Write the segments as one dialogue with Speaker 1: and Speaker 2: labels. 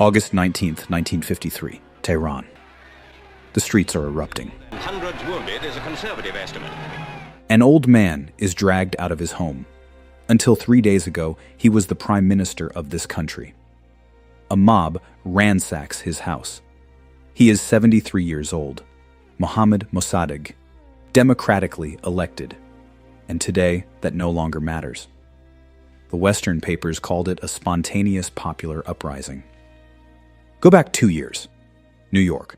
Speaker 1: August 19th, 1953, Tehran. The streets are erupting.
Speaker 2: Hundreds wounded is a conservative estimate.
Speaker 1: An old man is dragged out of his home. Until 3 days ago, he was the prime minister of this country. A mob ransacks his house. He is 73 years old, Mohammad Mosaddegh, democratically elected. And today, that no longer matters. The Western papers called it a spontaneous popular uprising. Go back 2 years. New York,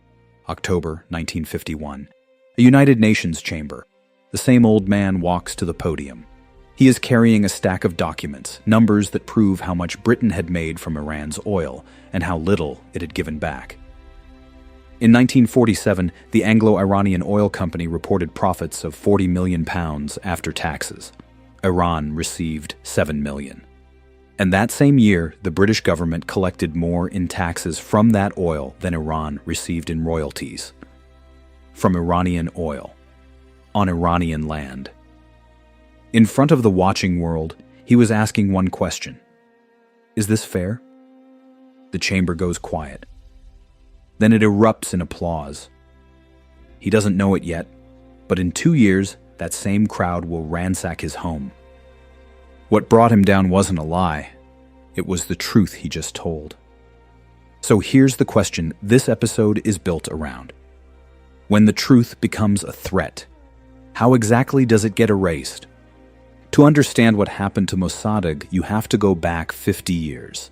Speaker 1: October 1951. A United Nations chamber. The same old man walks to the podium. He is carrying a stack of documents, numbers that prove how much Britain had made from Iran's oil and how little it had given back. In 1947, the Anglo-Iranian Oil Company reported profits of £40 million after taxes. Iran received $7 million. And that same year, the British government collected more in taxes from that oil than Iran received in royalties. From Iranian oil. On Iranian land. In front of the watching world, he was asking one question. Is this fair? The chamber goes quiet. Then it erupts in applause. He doesn't know it yet, but in 2 years, that same crowd will ransack his home. What brought him down wasn't a lie. It was the truth he just told. So here's the question this episode is built around. When the truth becomes a threat, how exactly does it get erased? To understand what happened to Mosaddegh, you have to go back 50 years.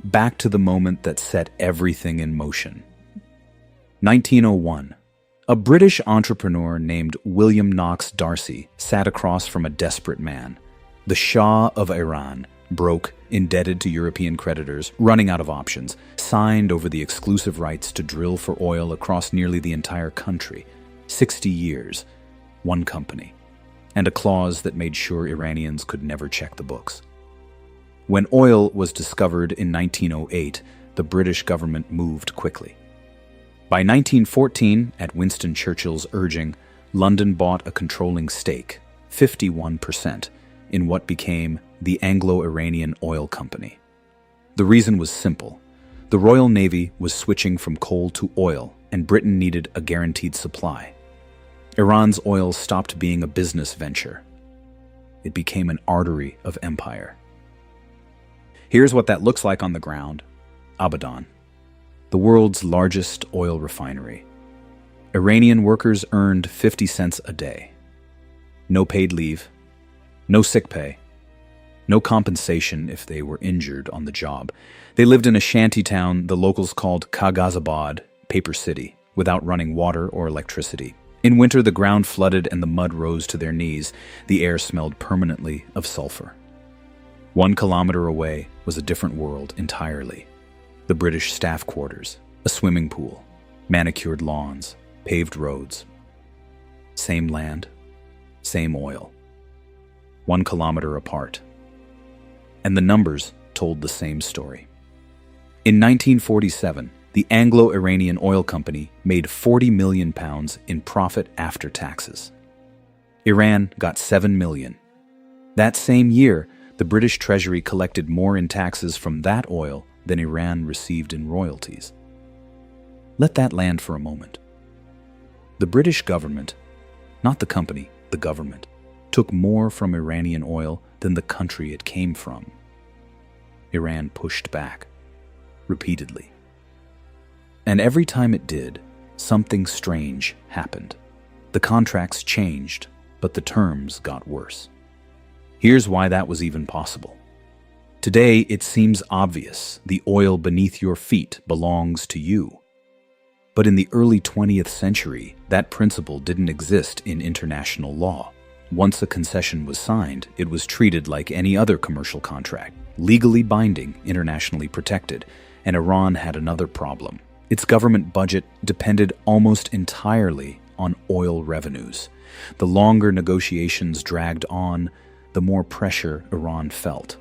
Speaker 1: Back to the moment that set everything in motion. 1901. A British entrepreneur named William Knox Darcy sat across from a desperate man. The Shah of Iran, broke, indebted to European creditors, running out of options, signed over the exclusive rights to drill for oil across nearly the entire country. 60 years, one company, and a clause that made sure Iranians could never check the books. When oil was discovered in 1908, the British government moved quickly. By 1914, at Winston Churchill's urging, London bought a controlling stake, 51%, in what became the Anglo-Iranian Oil Company. The reason was simple. The Royal Navy was switching from coal to oil, and Britain needed a guaranteed supply. Iran's oil stopped being a business venture. It became an artery of empire. Here's what that looks like on the ground. Abadan, the world's largest oil refinery. Iranian workers earned 50 cents a day. No paid leave. No sick pay. No compensation if they were injured on the job. They lived in a shanty town the locals called Kagazabad, Paper City, without running water or electricity. In winter, the ground flooded and the mud rose to their knees. The air smelled permanently of sulfur. 1 kilometer away was a different world entirely. The British staff quarters, a swimming pool, manicured lawns, paved roads. Same land, same oil. 1 kilometer apart. And the numbers told the same story. In 1947, the Anglo-Iranian Oil Company made £40 million in profit after taxes. Iran got $7 million. That same year, the British Treasury collected more in taxes from that oil than Iran received in royalties. Let that land for a moment. The British government, not the company, the government, took more from Iranian oil than the country it came from. Iran pushed back, repeatedly. And every time it did, something strange happened. The contracts changed, but the terms got worse. Here's why that was even possible. Today, it seems obvious the oil beneath your feet belongs to you. But in the early 20th century, that principle didn't exist in international law. Once a concession was signed, it was treated like any other commercial contract, legally binding, internationally protected, and Iran had another problem. Its government budget depended almost entirely on oil revenues. The longer negotiations dragged on, the more pressure Iran felt.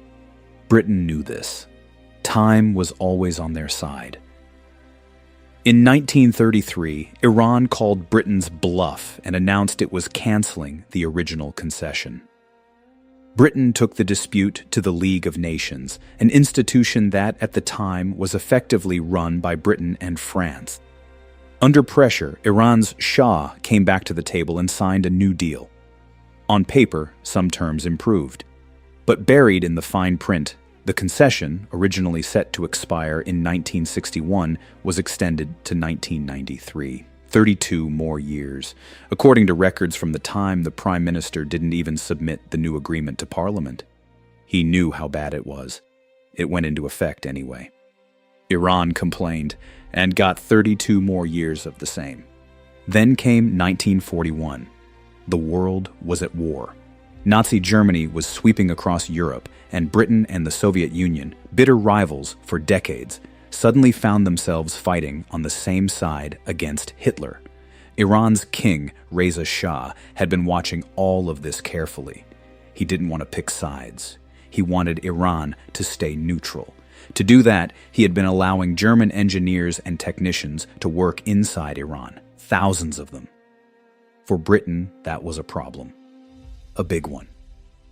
Speaker 1: Britain knew this. Time was always on their side. In 1933, Iran called Britain's bluff and announced it was canceling the original concession. Britain took the dispute to the League of Nations, an institution that, at the time, was effectively run by Britain and France. Under pressure, Iran's Shah came back to the table and signed a new deal. On paper, some terms improved. But buried in the fine print, the concession, originally set to expire in 1961, was extended to 1993. 32 more years. According to records from the time, the Prime Minister didn't even submit the new agreement to Parliament. He knew how bad it was. It went into effect anyway. Iran complained and got 32 more years of the same. Then came 1941. The world was at war. Nazi Germany was sweeping across Europe, and Britain and the Soviet Union, bitter rivals for decades, suddenly found themselves fighting on the same side against Hitler. Iran's king, Reza Shah, had been watching all of this carefully. He didn't want to pick sides. He wanted Iran to stay neutral. To do that, he had been allowing German engineers and technicians to work inside Iran, thousands of them. For Britain, that was a problem. A big one.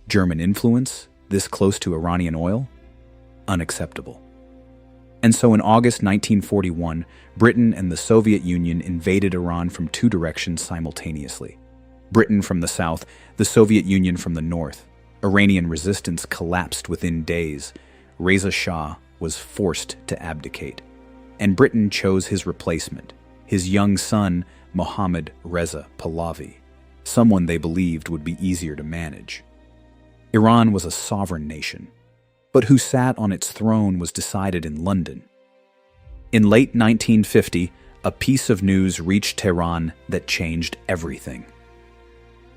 Speaker 1: German influence, this close to Iranian oil? Unacceptable. And so in August 1941, Britain and the Soviet Union invaded Iran from two directions simultaneously. Britain from the south, the Soviet Union from the north. Iranian resistance collapsed within days. Reza Shah was forced to abdicate. And Britain chose his replacement, his young son, Mohammad Reza Pahlavi, someone they believed would be easier to manage. Iran was a sovereign nation, but who sat on its throne was decided in London. In late 1950, a piece of news reached Tehran that changed everything.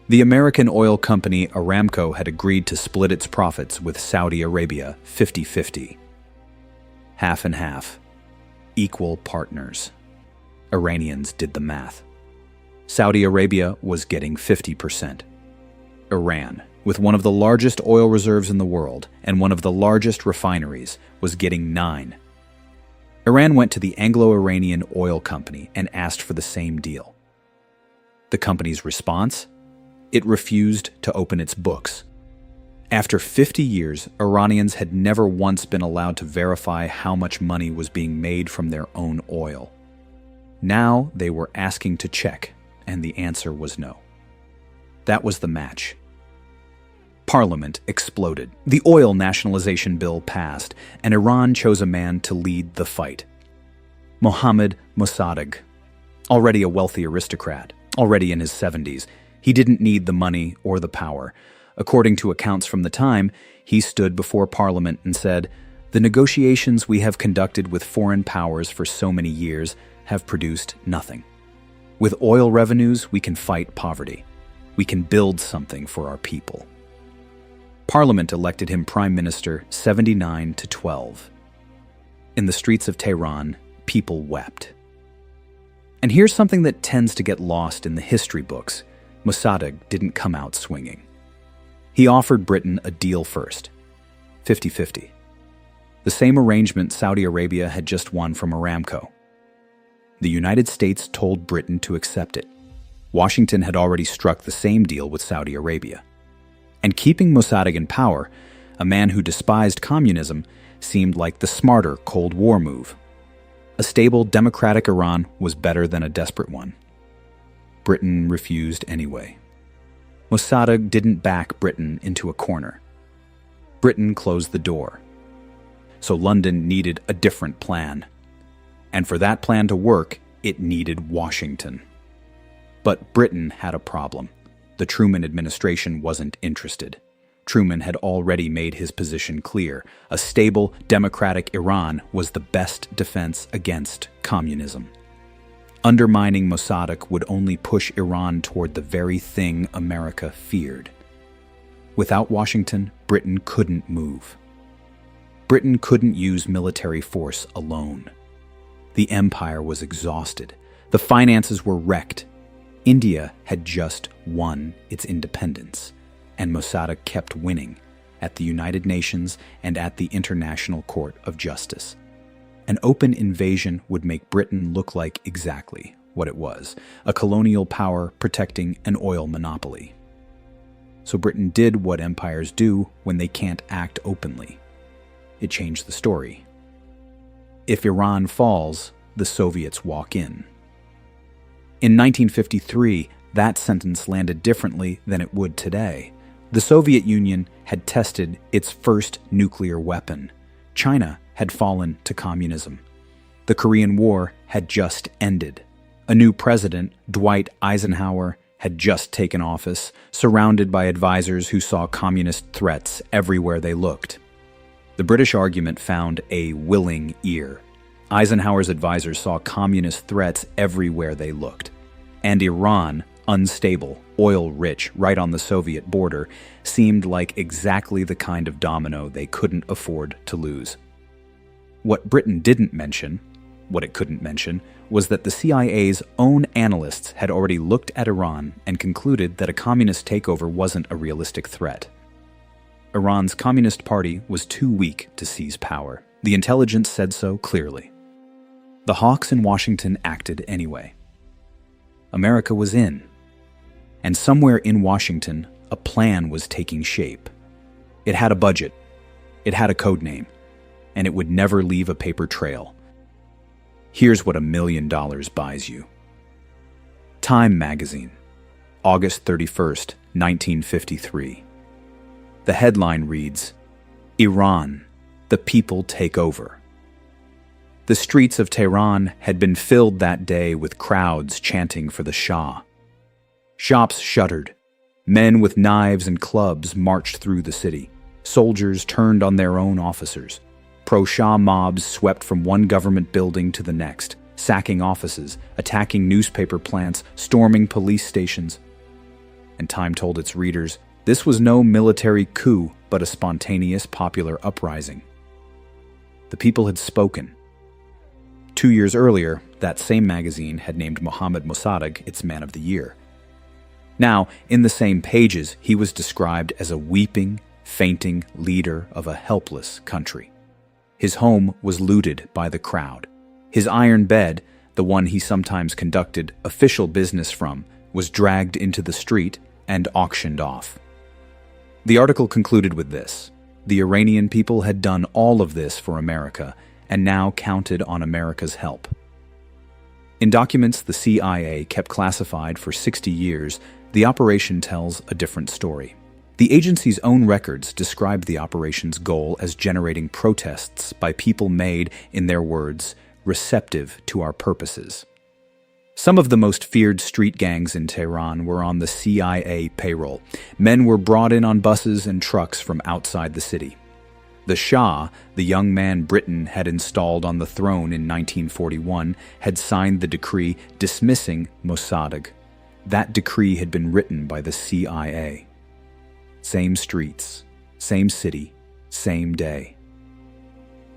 Speaker 1: The American oil company Aramco had agreed to split its profits with Saudi Arabia 50-50. Half and half. Equal partners. Iranians did the math. Saudi Arabia was getting 50%. Iran, with one of the largest oil reserves in the world and one of the largest refineries, was getting 9%. Iran went to the Anglo-Iranian Oil Company and asked for the same deal. The company's response? It refused to open its books. After 50 years, Iranians had never once been allowed to verify how much money was being made from their own oil. Now they were asking to check, and the answer was no. That was the match. Parliament exploded. The oil nationalization bill passed, and Iran chose a man to lead the fight. Mohammad Mosaddegh. Already a wealthy aristocrat, already in his 70s, he didn't need the money or the power. According to accounts from the time, he stood before Parliament and said, "The negotiations we have conducted with foreign powers for so many years have produced nothing. With oil revenues, we can fight poverty. We can build something for our people." Parliament elected him Prime Minister 79-12. In the streets of Tehran, people wept. And here's something that tends to get lost in the history books. Mosaddegh didn't come out swinging. He offered Britain a deal first, 50-50. The same arrangement Saudi Arabia had just won from Aramco. The United States told Britain to accept it. Washington had already struck the same deal with Saudi Arabia. And keeping Mosaddegh in power, a man who despised communism, seemed like the smarter Cold War move. A stable, democratic Iran was better than a desperate one. Britain refused anyway. Mosaddegh didn't back Britain into a corner. Britain closed the door. So London needed a different plan. And for that plan to work, it needed Washington. But Britain had a problem. The Truman administration wasn't interested. Truman had already made his position clear. A stable, democratic Iran was the best defense against communism. Undermining Mosaddegh would only push Iran toward the very thing America feared. Without Washington, Britain couldn't move. Britain couldn't use military force alone. The empire was exhausted. The finances were wrecked. India had just won its independence, and Mosaddegh kept winning at the United Nations and at the International Court of Justice. An open invasion would make Britain look like exactly what it was, a colonial power protecting an oil monopoly. So Britain did what empires do when they can't act openly. It changed the story. If Iran falls, the Soviets walk in. In 1953, that sentence landed differently than it would today. The Soviet Union had tested its first nuclear weapon. China had fallen to communism. The Korean War had just ended. A new president, Dwight Eisenhower, had just taken office, surrounded by advisors who saw communist threats everywhere they looked. The British argument found a willing ear. Eisenhower's advisors saw communist threats everywhere they looked. And Iran, unstable, oil-rich, right on the Soviet border, seemed like exactly the kind of domino they couldn't afford to lose. What Britain didn't mention, what it couldn't mention, was that the CIA's own analysts had already looked at Iran and concluded that a communist takeover wasn't a realistic threat. Iran's Communist Party was too weak to seize power. The intelligence said so clearly. The hawks in Washington acted anyway. America was in. And somewhere in Washington, a plan was taking shape. It had a budget. It had a code name. And it would never leave a paper trail. Here's what $1 million buys you. Time magazine, August 31st, 1953. The headline reads, Iran, the people take over. The streets of Tehran had been filled that day with crowds chanting for the Shah. Shops shuttered. Men with knives and clubs marched through the city. Soldiers turned on their own officers. Pro-Shah mobs swept from one government building to the next, sacking offices, attacking newspaper plants, storming police stations. And Time told its readers, this was no military coup, but a spontaneous popular uprising. The people had spoken. 2 years earlier, that same magazine had named Mohammad Mosaddegh its Man of the Year. Now, in the same pages, he was described as a weeping, fainting leader of a helpless country. His home was looted by the crowd. His iron bed, the one he sometimes conducted official business from, was dragged into the street and auctioned off. The article concluded with this. The Iranian people had done all of this for America and now counted on America's help. In documents the CIA kept classified for 60 years, the operation tells a different story. The agency's own records described the operation's goal as generating protests by people made, in their words, receptive to our purposes. Some of the most feared street gangs in Tehran were on the CIA payroll. Men were brought in on buses and trucks from outside the city. The Shah, the young man Britain had installed on the throne in 1941, had signed the decree dismissing Mosaddegh. That decree had been written by the CIA. Same streets, same city, same day.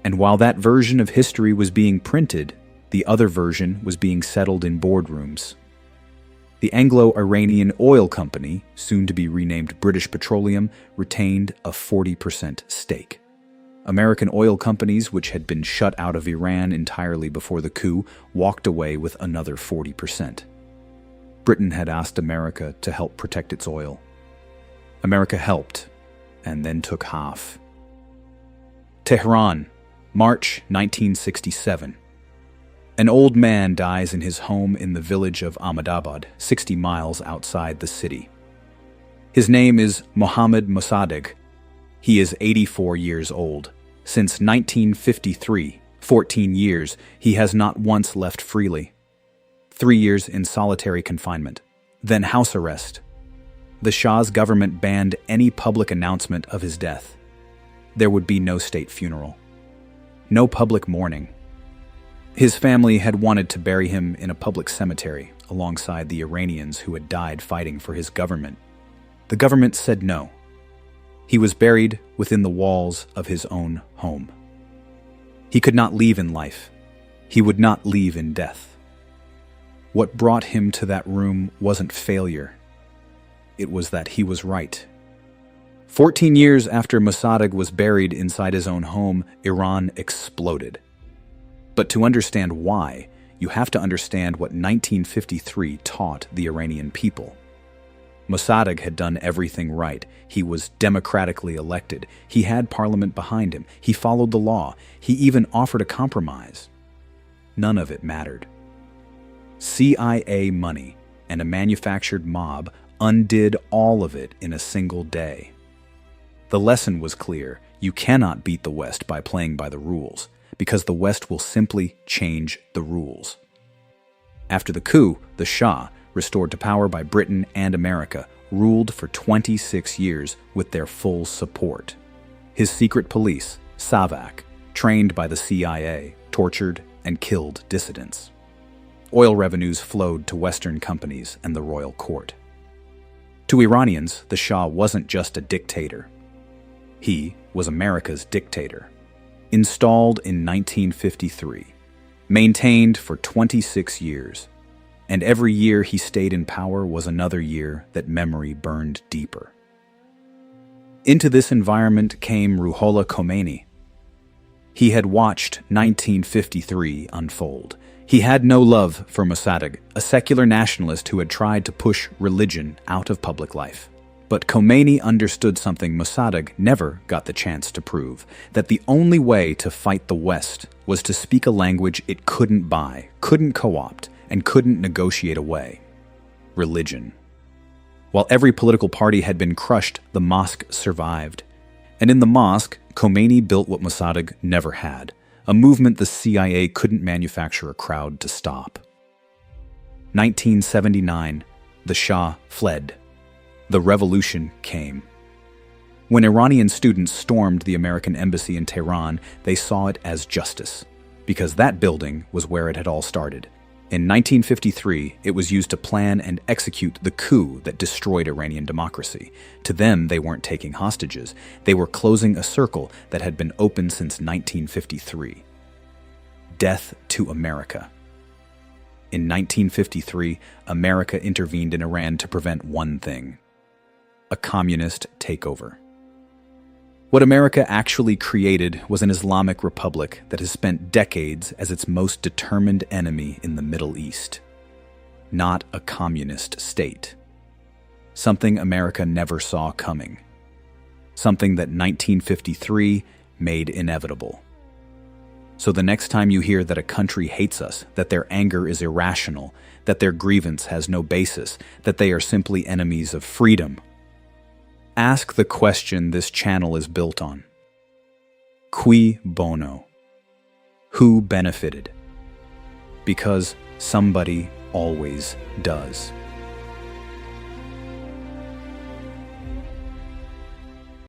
Speaker 1: And while that version of history was being printed, the other version was being settled in boardrooms. The Anglo-Iranian Oil Company, soon to be renamed British Petroleum, retained a 40% stake. American oil companies, which had been shut out of Iran entirely before the coup, walked away with another 40%. Britain had asked America to help protect its oil. America helped, and then took half. Tehran, March 1967. An old man dies in his home in the village of Ahmedabad, 60 miles outside the city. His name is Mohammad Mosaddegh. He is 84 years old. Since 1953, 14 years, he has not once left freely. 3 years in solitary confinement, then house arrest. The Shah's government banned any public announcement of his death. There would be no state funeral. No public mourning. His family had wanted to bury him in a public cemetery alongside the Iranians who had died fighting for his government. The government said no. He was buried within the walls of his own home. He could not leave in life. He would not leave in death. What brought him to that room wasn't failure. It was that he was right. 14 years after Mosaddegh was buried inside his own home, Iran exploded. But to understand why, you have to understand what 1953 taught the Iranian people. Mosaddegh had done everything right. He was democratically elected. He had parliament behind him. He followed the law. He even offered a compromise. None of it mattered. CIA money and a manufactured mob undid all of it in a single day. The lesson was clear. You cannot beat the West by playing by the rules, because the West will simply change the rules. After the coup, the Shah, restored to power by Britain and America, ruled for 26 years with their full support. His secret police, SAVAK, trained by the CIA, tortured and killed dissidents. Oil revenues flowed to Western companies and the royal court. To Iranians, the Shah wasn't just a dictator. He was America's dictator. Installed in 1953, maintained for 26 years, and every year he stayed in power was another year that memory burned deeper. Into this environment came Ruhollah Khomeini. He had watched 1953 unfold. He had no love for Mosaddegh, a secular nationalist who had tried to push religion out of public life. But Khomeini understood something Mosaddegh never got the chance to prove, that the only way to fight the West was to speak a language it couldn't buy, couldn't co-opt, and couldn't negotiate away: religion. While every political party had been crushed, the mosque survived. And in the mosque, Khomeini built what Mosaddegh never had, a movement the CIA couldn't manufacture a crowd to stop. 1979, the Shah fled. The revolution came. When Iranian students stormed the American embassy in Tehran, they saw it as justice, because that building was where it had all started. In 1953, it was used to plan and execute the coup that destroyed Iranian democracy. To them, they weren't taking hostages. They were closing a circle that had been open since 1953. Death to America. In 1953, America intervened in Iran to prevent one thing: a communist takeover. What America actually created was an Islamic republic that has spent decades as its most determined enemy in the Middle East. Not a communist state. Something America never saw coming. Something that 1953 made inevitable. So the next time you hear that a country hates us, that their anger is irrational, that their grievance has no basis, that they are simply enemies of freedom, ask the question this channel is built on. Cui Bono? Who benefited? Because somebody always does.